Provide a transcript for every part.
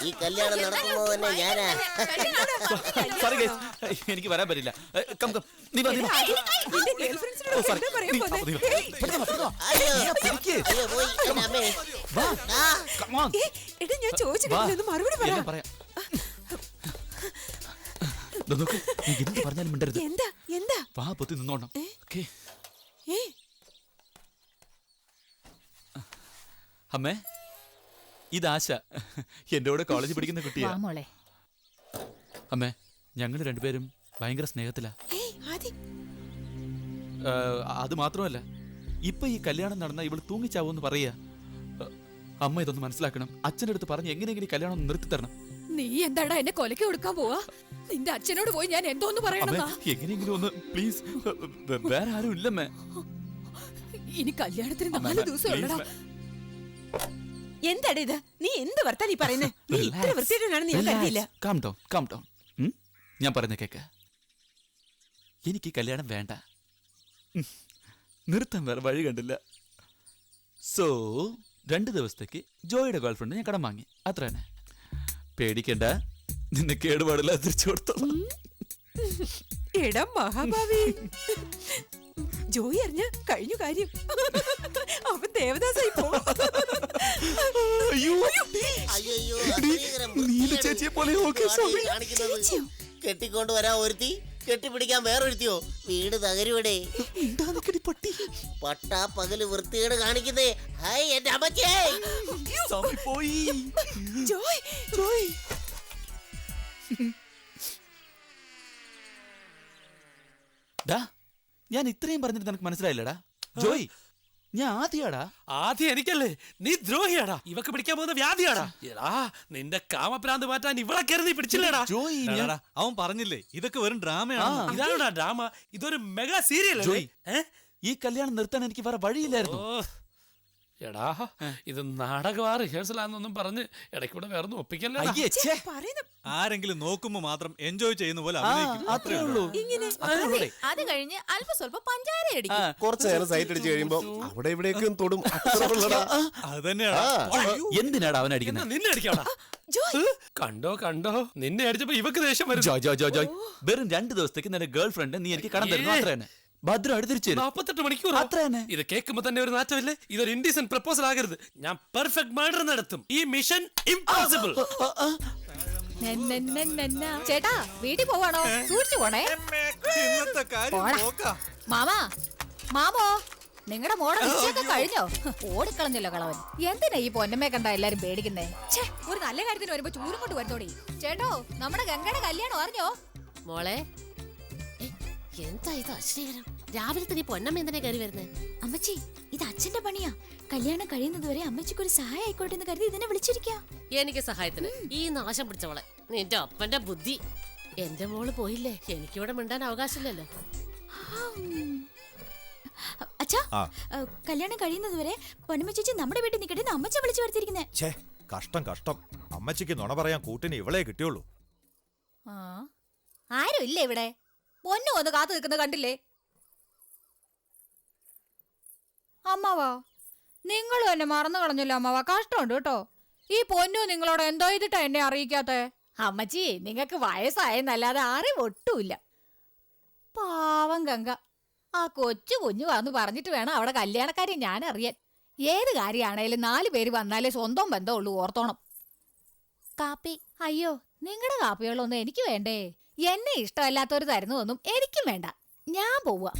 ഈ കല്യാണം നടക്കുമ്പോ തന്നെ ഞാനാ. എനിക്ക് വരാൻ പറ്റില്ല. ഞാൻ ചോദിച്ചിട്ട് മറുപടി പറയാം. പറഞ്ഞാലും മിണ്ടരുത്. എന്താ എന്താ വാ പൊത്തി നിന്നോണം. അമ്മേ, ഇതാശ, എന്റെ കൂടെ കോളേജിൽ പഠിക്കുന്ന കുട്ടിയാ. അമ്മേ, ഞങ്ങൾ രണ്ടുപേരും ഭയങ്കര സ്നേഹത്തിലാ. അത് മാത്രമല്ല, ഇപ്പൊ ഈ കല്യാണം നടന്ന ഇവള് തൂങ്ങിച്ചാവോന്ന് പറയാ. അമ്മ ഇതൊന്ന് മനസ്സിലാക്കണം. അച്ഛൻ്റെ അടുത്ത് പറഞ്ഞ് എങ്ങനെയെങ്കിലും കല്യാണം നിർത്തി തരണം. നീ എന്താടാ എന്നെ കൊലക്ക് കൊടുക്കാൻ പോവാ? നിന്റെ അച്ഛനോട് പോയി ഞാൻ എന്തോന്ന് പറയണം? എങ്ങനെയെങ്കിലും ഒന്ന് പ്ലീസ്. വേറെ ആരും ഇല്ലമ്മേ. ഇനി കല്യാണത്തിന് 4 ദിവസം ഉള്ളടാ. എന്താടാ ഇത്? നീ എന്ത് വർത്താനം പറയുന്നേ? നീ ഇത്ര വൃത്തിയായിട്ടാണെന്ന് ഞാൻ കരുതിയില്ല. Calm down. ഞാൻ പറയുന്ന കേക്ക. എനിക്ക് കല്യാണം വേണ്ട. നിർത്താൻ വേറെ വഴി കണ്ടില്ല. സോ 2 ദിവസത്തേക്ക് ജോയിയുടെ ഗേൾഫ്രണ്ട് ഞാൻ കടം വാങ്ങി. അത്ര തന്നെ. പേടിക്കണ്ട, നിന്നെ കേടുപാടില്ല, തിരിച്ചു കൊടുത്തോ. എടാ മഹാഭാവി, ജോയി അറിഞ്ഞ കഴിഞ്ഞു കാര്യം. അവൻ ദേവദാസായി പോകും. കെട്ടിക്കൊണ്ട് വരാ ഒരുത്തി, കെട്ടിപ്പിടിക്കാൻ വേറൊരുത്തിയോ? വീട് തകരുവിടെ. പട്ടാ പകല് വൃത്തികേട് കാണിക്കുന്നേ. ഹായ് എന്റെ അമ്മച്ചേ. ഞാൻ ഇത്രയും പറഞ്ഞിട്ട് നിനക്ക് മനസ്സിലായില്ലടാ? ജോയ്, ഞാൻ ആദ്യം എനിക്കല്ലേ, നീ ദ്രോഹിയാടാ. ഇവക്ക് പിടിക്കാൻ പോകുന്ന വ്യാധിയാടാ. നിന്റെ കാമപ്രാന്ത് മാറ്റാൻ ഇവളെ കരുതി പിടിച്ചില്ലേടാ. അവൻ പറഞ്ഞില്ലേ ഇതൊക്കെ വെറും ഡ്രാമയാണ്. ഇതാണോടാ ഡ്രാമ? ഇതൊരു മെഗാ സീരിയൽ. ഈ കല്യാണം നിർത്താൻ എനിക്ക് വേറെ വഴിയില്ലായിരുന്നു. എടാ, ഇത് നാടകമാ റിഹേഴ്സലാന്നൊന്നും പറഞ്ഞ് ഇടയ്ക്കൂടെ വേറെ ഒപ്പിക്കല്ലേ. ആരെങ്കിലും നോക്കുമ്പോ മാത്രം എൻജോയ് ചെയ്യുന്ന പോലെ അത്രേ ഉള്ളൂ. അത് കഴിഞ്ഞ് അല്പം സ്വല്പം പഞ്ചാര അടിക്കും. കുറച്ചു നേരം സൈറ്റ് അടിച്ചു കഴിയുമ്പോ അവിടെ ഇവിടേക്കും തൊടും. എന്തിനാടാ അവൻ അടിക്കുന്നത്? നിന്നെ അടിക്കാടാ. കണ്ടോ നിന്നെ അടിച്ചപ്പോ ഇവക്ക് ദേഷ്യം വരും. ജോയ്, വെറും 2 ദിവസത്തേക്ക് നിന്റെ ഗേൾ ഫ്രണ്ട് നീ എനിക്ക് കടം തരുന്നു. അത്ര തന്നെ. ഭദ്രം അടുത്തിരിച്ചു 48 മണിക്കൂർ. ഇത് കേൾക്കുമ്പോ തന്നെ ഒരു നാറ്റമില്ലേ? ഇതൊരു ഇൻഡീസന്റ് പ്രപ്പോസൽ ആകരുത്. ഞാൻ പെർഫെക്റ്റ് മർഡർ നടത്തും. ഈ മിഷൻ ഇംപോസിബിൾ. ചേട്ടാ, വീട്ടിൽ പോവാണോ? സൂക്ഷിച്ചു പോണേ. മാമോ, നിങ്ങളുടെ മോടെ നിശ്ചയൊക്കെ കഴിഞ്ഞോ? ഓടിക്കളഞ്ഞല്ലോ കളവൻ. എന്തിനാ ഈ പൊന്നമ്മയെ കണ്ട എല്ലാരും പേടിക്കുന്നേ? ഒരു നല്ല കാര്യത്തിന് വരുമ്പോ ചൂരും കൊണ്ട് വരുത്തോടി. ചേട്ടോ, നമ്മുടെ ഗംഗയുടെ കല്യാണം അറിഞ്ഞോ? മോളെ, എന്താ ഇത് അശ്രീകരം? രാവിലെ തന്നെ പൊന്നമ്മ എന്തിനാ കയറി വരുന്നേ? അമ്മച്ചി, ഇത് അച്ഛന്റെ പണിയാ. കല്യാണം കഴിയുന്നത് വരെ അമ്മച്ചിക്ക് ഒരു സഹായം ആയിക്കോട്ടെ എന്ന് കരുതി ഇതിനെ വിളിച്ചിരിക്കാ. എനിക്ക് സഹായത്തിന് ഈ നാശം പിടിച്ചവളെ. നിന്റെ അപ്പന്റെ ബുദ്ധി. എന്റെ മോള് പോയില്ലേ, എനിക്കിവിടെ മിണ്ടാൻ അവകാശമില്ലല്ലോ. അച്ഛാ, കല്യാണം കഴിയുന്നത് വരെ പൊന്നമ്മ ചേച്ചി നമ്മുടെ വീട്ടിൽ നിൽക്കട്ടെ അമ്മച്ച വിളിച്ചു വരുത്തിയിരിക്കുന്നേ. കഷ്ടം. അമ്മച്ചിക്ക് നുണ പറയാൻ കൂട്ടിന് ഇവളെ കിട്ടിയുള്ളൂ. ആരും ഇല്ല ഇവിടെ. പൊന്നു വന്ന് കാത്തു നിൽക്കുന്നത് കണ്ടില്ലേ? അമ്മാവാ, നിങ്ങളും എന്നെ മറന്നു കളഞ്ഞല്ലോ അമ്മാവാ. കഷ്ടമുണ്ട് കേട്ടോ. ഈ പൊന്നു നിങ്ങളോട് എന്തോ ചെയ്തിട്ടാ എന്നെ അറിയിക്കാത്തെ? അമ്മച്ചി, നിങ്ങൾക്ക് വയസ്സായെന്നല്ലാതെ അറിവൊട്ടുമില്ല. പാവം ഗംഗ, ആ കൊച്ചു കുഞ്ഞുവാന്ന് പറഞ്ഞിട്ട് വേണം അവിടെ കല്യാണക്കാരെ ഞാൻ അറിയാൻ. ഏത് കാര്യമാണേലും 4 പേര് വന്നാലേ സ്വന്തം ബന്ധമുള്ളൂ, ഓർത്തോണം. കാപ്പി? അയ്യോ, നിങ്ങളുടെ കാപ്പികളൊന്നും എനിക്ക് വേണ്ടേ. എന്നെ ഇഷ്ടമല്ലാത്തവര് തരുന്നതൊന്നും എനിക്കും വേണ്ട. ഞാൻ പോവാ.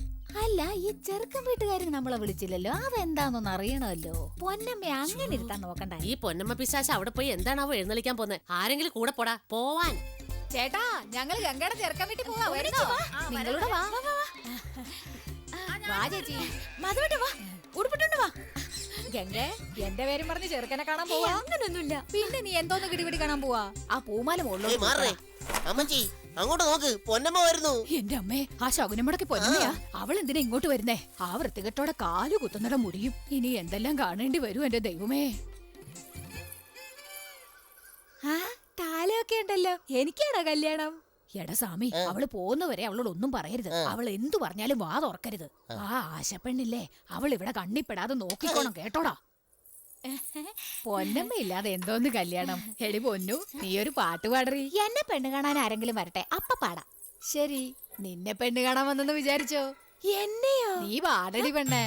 അല്ല, ഈ ചെറുക്കൻ വീട്ടുകാരൻ നമ്മളെ വിളിച്ചില്ലല്ലോ, അതെന്താന്നൊന്ന് അറിയണമല്ലോ. പൊന്നമ്മ അങ്ങനെ ഇരുത്താൻ നോക്കണ്ട. ഈ പൊന്നമ്മ പിശാച് അവിടെ പോയി എന്താണാവോ എഴുന്നള്ളിക്കാൻ പോന്നെ? ആരെങ്കിലും കൂടെ പോടാ. പോവാൻ. ചേട്ടാ, ഞങ്ങൾ ഗംഗയുടെ ചെറുക്കൻ വീട്ടിൽ പോവാ. നിങ്ങളുടെ വാ ചേച്ചി. മധുവിട്ട് വാ, ഉടുപ്പിട്ടുണ്ട് വാ. ഗംഗ, എന്റെ പേരും പറഞ്ഞ് ചെറുക്കനെ കാണാൻ പോവാ? അങ്ങനൊന്നുമില്ല. പിന്നെ നീ എന്തോന്ന് കിടിപിടി കാണാൻ പോവാ? ആ പൂമാല മുകളിലോട്ട്. അമ്മച്ചി, അങ്ങോട്ട് നോക്ക്, പൊന്നമ്മ വരുന്നു. എന്റെ അമ്മേ, ആ ശകുനമ്മടക്ക് പൊന്നമ്മയാ. അവൾ എന്തിനാ ഇങ്ങോട്ട് വരുന്നേ? ആ വൃത്തികെട്ടോടെ കാല് കുത്തുന്നിട മുടിയും. ഇനി എന്തെല്ലാം കാണേണ്ടി വരും എന്റെ ദൈവമേ. താലൊക്കെ ഉണ്ടല്ലോ. എനിക്കാണോ കല്യാണം? എടാ സ്വാമി, അവള് പോകുന്നവരെ അവളോട് ഒന്നും പറയരുത്. അവൾ എന്തു പറഞ്ഞാലും വാ തുറക്കരുത്. ആ ആശപ്പെണ്ണില്ലേ, അവൾ ഇവിടെ കണ്ണിപ്പെടാതെ നോക്കിക്കോണം കേട്ടോടാ. പൊന്നമ്മ ഇല്ലാതെ എന്തോന്ന് കല്യാണം. എടി പൊന്നു, നീ ഒരു പാട്ട് പാടറി. എന്നെ പെണ്ണ് കാണാൻ ആരെങ്കിലും വരട്ടെ, അപ്പ പാടാം. ശരി, നിന്നെ പെണ്ണ് കാണാൻ വന്നെന്ന് വിചാരിച്ചോ? എന്നെയോ? നീ പാടടി പെണ്ണേ.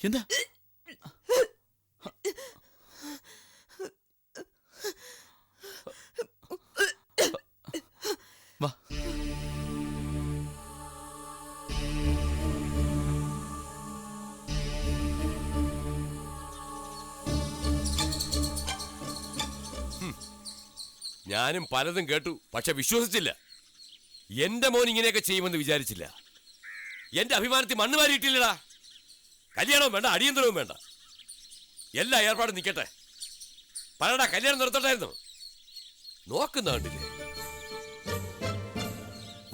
എന്താ വാ. ഞാനും പലതും കേട്ടു, പക്ഷെ വിശ്വസിച്ചില്ല. എന്റെ മോൻ ഇങ്ങനെയൊക്കെ ചെയ്യുമെന്ന് വിചാരിച്ചില്ല. എന്റെ അഭിമാനത്തിൽ മണ്ണ് വാരിയിട്ടില്ലടാ. കല്യാണവും വേണ്ട, അടിയന്തരവും വേണ്ട, എല്ലാ ഏർപ്പാടും നിൽക്കട്ടെ. പറയടാ, കല്യാണം നിർത്തട്ടായിരുന്നു. നോക്കുന്ന കണ്ടില്ലേ,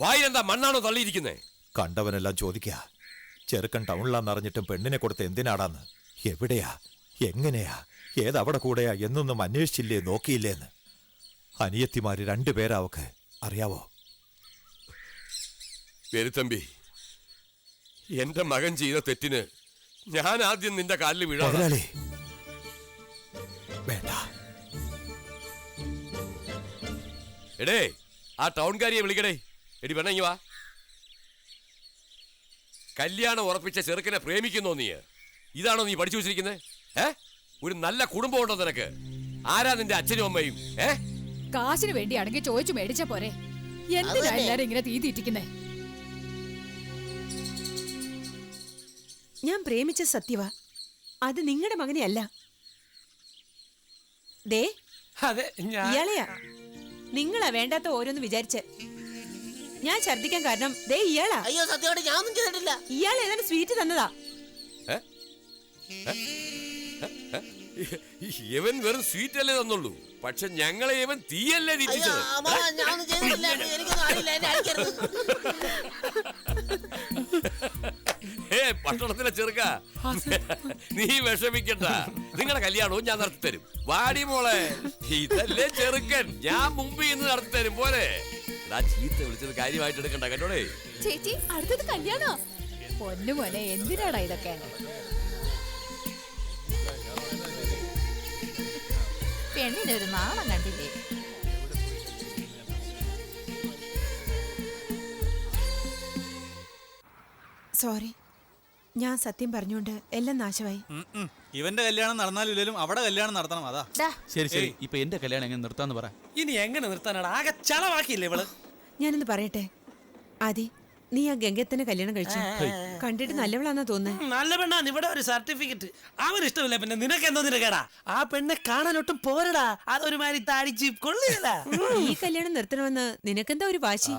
വായിലെന്താ മണ്ണാണോ തള്ളിയിരിക്കുന്നേ? കണ്ടവനെല്ലാം ചോദിക്കാ, ചെറുക്കൻ ടൗണിലാന്നറിഞ്ഞിട്ടും പെണ്ണിനെ കൊടുത്ത് എന്തിനാടാന്ന്, എവിടെയാ, എങ്ങനെയാ, ഏതവിടെ കൂടെയാ എന്നൊന്നും അന്വേഷിച്ചില്ലേ, നോക്കിയില്ലേന്ന്. അനിയത്തിമാര് 2 പേരാ അവക്ക്, അറിയാവോ? പെരുത്തമ്പി, എന്റെ മകൻ ചെയ്ത തെറ്റിന് ഞാൻ ആദ്യം നിന്റെ കാലിൽ വീഴാം. മുതലാളി വേണ്ട. എടേ, ആ ടൗൺകാരിയെ വിളിക്കടേ. എടി പെണ്ണ, വാ. കല്യാണം ഉറപ്പിച്ച ചെറുക്കനെ പ്രേമിക്കുന്നോ നീ? ഇതാണോ നീ പഠിച്ചു വെച്ചിരിക്കുന്നത്? ഒരു നല്ല കുടുംബം ഉണ്ടോ നിനക്ക്? ആരാ നിന്റെ അച്ഛനും അമ്മയും? കാശിന് വേണ്ടിയാണെങ്കിൽ ചോദിച്ചു മേടിച്ച പോരെ. എന്തിനാ എല്ലാരും ഇങ്ങനെ തീ തീറ്റിക്കുന്നേ? ഞാൻ പ്രേമിച്ച സത്യവാ, അത് നിങ്ങളുടെ മകനെ അല്ല. ദേ, അതെ, ഇയാളെയാ. നിങ്ങളാ വേണ്ടാത്ത ഓരോന്ന് വിചാരിച്ച് ഞാൻ ഛർദിക്കാൻ കാരണം ദേ ഇയാളാ. അയ്യോ സത്യമായിട്ട് ഞാൻ ഒന്നും ചെയ്തിട്ടില്ല. ഇയാൾ ഏതാണ്ട് സ്വീറ്റ് തന്നതാ. ഇവൻ വെറും സ്വീറ്റ് അല്ലേ തന്നുള്ളൂ, പക്ഷെ ഞങ്ങളെ ഇവൻ തീയല്ലേ തിരിച്ചത്. പട്ടണത്തിലെ ചെറുക്ക, നീ വിഷമിക്കണ്ട, നിങ്ങളെ കല്യാണവും ഞാൻ നടത്തി തരും. വാടി മോളെ, ഇതല്ലേ ചെറുക്കൻ, ഞാൻ മുമ്പിൽ നിന്ന് നടത്തി തരും. പോലെ ചീത്ത വിളിച്ചത് കാര്യമായിട്ട് എടുക്കണ്ട കേട്ടോടെ. ചേച്ചി, അടുത്തത് കല്യാണോ? പൊന്നു മോനെ, എന്തിനാടാ ഇതൊക്കെ? പെണ്ണിന്റെ ഒരു നാണം കണ്ടില്ലേ? സോറി, ഞാൻ സത്യം പറഞ്ഞുകൊണ്ട് എല്ലാം നാശമായി. ഇവന്റെ കല്യാണം നടന്നാലും അവിടെ കല്യാണം നടത്തണം. അതാ ശരി ശരി. ഇപ്പൊ എന്റെ കല്യാണം എങ്ങനെ നിർത്താന്ന് പറ. ഇനി എങ്ങനെ നിർത്താനാണ്? ആകെ ചളവാക്കിയില്ലേ ഇവള്. ഞാനൊന്ന് പറയട്ടെ, ആദി, നീ ആ ഗംഗത്തന്നെ കല്യാണം കഴിച്ചു. കണ്ടിട്ട് നല്ലവളാന്നാ തോന്നുന്നത്. നല്ല പെണ്ണാണ്. ഇവിടെ ഒരു സർട്ടിഫിക്കറ്റ് അവരിഷ്ടമില്ല, പിന്നെ നിനക്ക് എന്തോ നിനക്കേടാ? ആ പെണ്ണെ കാണാനൊട്ടും പോരടാ, അതൊരുമാതിരി താടിച്ച് കൊള്ളില്ല. ഈ കല്യാണം നിർത്തണമെന്ന് നിനക്കെന്താ ഒരു വാശി?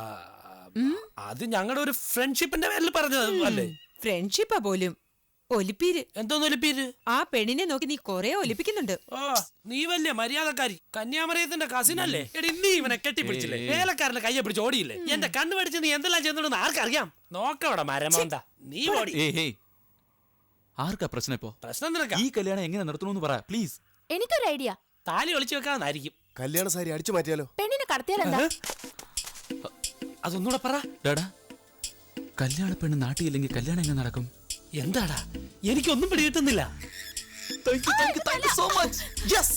അത് ഞങ്ങളുടെ ഒരു ഫ്രണ്ട്ഷിപ്പിന്റെ പേരിൽ പറഞ്ഞത് അല്ലേ? ഫ്രണ്ട്ഷിപ്പാ പോലും. ഒലിപ്പീര്. എന്തോന്ന് ഒലിപ്പീര്? ആ പെണ്ണിനെ നോക്കി നീ കൊറേ ഒലിപ്പിക്കുന്നുണ്ട്. ഓ, നീ വലിയ മര്യാദക്കാരി. കന്യാമറിയത്തിന്റെ കസിനല്ലേ? എടി, നീ ഇവനെ കെട്ടിപ്പിടിച്ചില്ലേ? വേലക്കാരന്റെ കയ്യെ പിടിച്ച് ഓടിയില്ലേ? എന്റെ കണ്ണു പഠിച്ച് നീ എന്തെല്ലാം ചെയ്യുന്നുണ്ടെന്ന് ആർക്കറിയാം? നോക്കവിടെ മരമോന്ത, നീ ഓടി. ആർക്കാ പ്രശ്നം ഇപ്പോ? പ്രശ്നം നിനക്കാ. ഈ കല്യാണം എങ്ങനെ നിർത്തണമെന്ന് പറ പ്ലീസ്. എനിക്കൊരു ഐഡിയ. താലി ഒളിച്ചു വെക്കാന്നായിരിക്കും. കല്യാണ സാരി അടിച്ചു മാറ്റിയാലോ? പെണ്ണിനെ കടത്തിയാലെന്താ? അതൊന്നുകൂടെ പറ. കല്യാണ പെണ്ണ് നാട്ടിലില്ലെങ്കിൽ കല്യാണം എങ്ങനെ നടക്കും? എന്താടാ, എനിക്കൊന്നും പിടികിട്ടുന്നില്ല. Thank you so much. Yes.